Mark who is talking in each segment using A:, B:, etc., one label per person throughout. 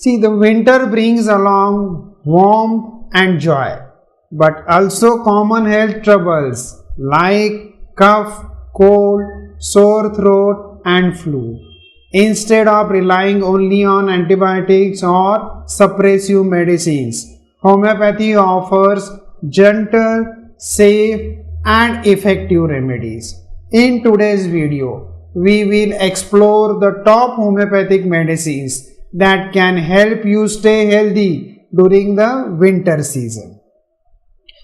A: See, the winter brings along warmth and joy, but also common health troubles like cough, cold, sore throat, and flu. Instead of relying only on antibiotics or suppressive medicines, homeopathy offers gentle, safe, and effective remedies. In today's video, we will explore the top homeopathic medicines that can help you stay healthy during the winter season.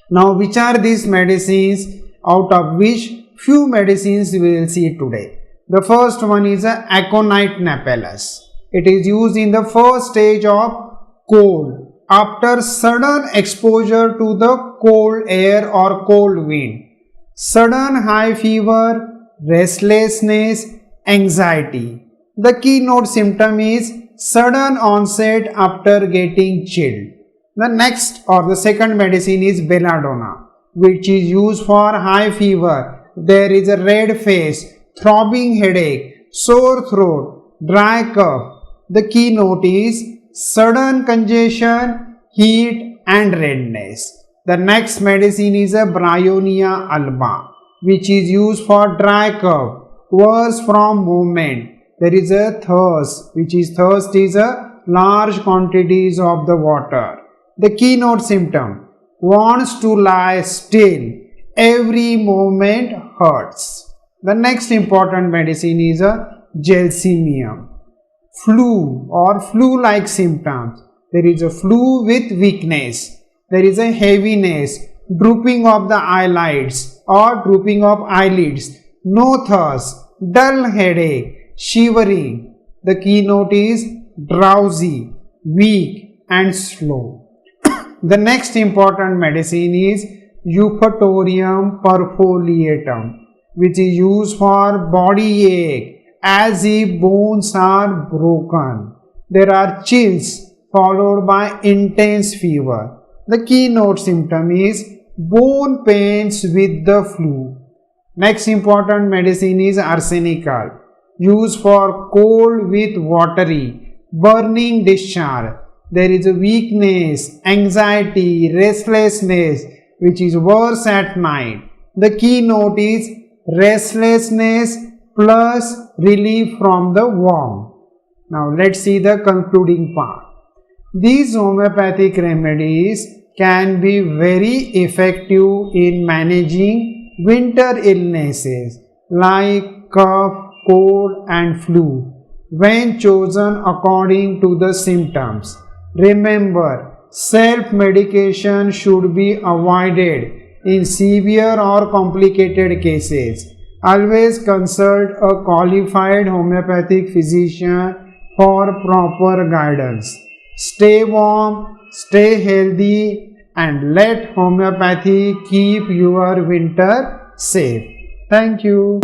A: Now, which are these medicines, out of which few medicines we will see today? The first one is aconite napellus. It is used in the first stage of cold after sudden exposure to the cold air or cold wind. Sudden high fever, restlessness, anxiety. The keynote symptom is sudden onset after getting chilled. The next or the second medicine is belladonna, which is used for high fever. There is a red face, throbbing headache, sore throat, dry cough. The keynote is sudden congestion, heat and redness. The next medicine is a Bryonia alba, which is used for dry cough, worse from movement. There is a thirst, which is thirst is a large quantities of the water. The keynote symptom, wants to lie still, every movement hurts. The next important medicine is a gelsemium. Flu or flu-like symptoms. There is a flu with weakness. There is a heaviness, drooping of the eyelids or drooping of eyelids, no thirst, dull headache, shivering. The keynote is drowsy, weak and slow. The next important medicine is Eupatorium perfoliatum, which is used for body ache as if bones are broken. There are chills followed by intense fever. The keynote symptom is bone pains with the flu. Next important medicine is arsenical, used for cold with watery, burning discharge. There is a weakness, anxiety, restlessness, which is worse at night. The keynote is restlessness plus relief from the warmth. Now let's see the concluding part. These homeopathic remedies can be very effective in managing winter illnesses like cough, cold and flu when chosen according to the symptoms. Remember, self-medication should be avoided in severe or complicated cases. Always consult a qualified homeopathic physician for proper guidance. Stay warm, stay healthy and let homeopathy keep your winter safe. Thank you.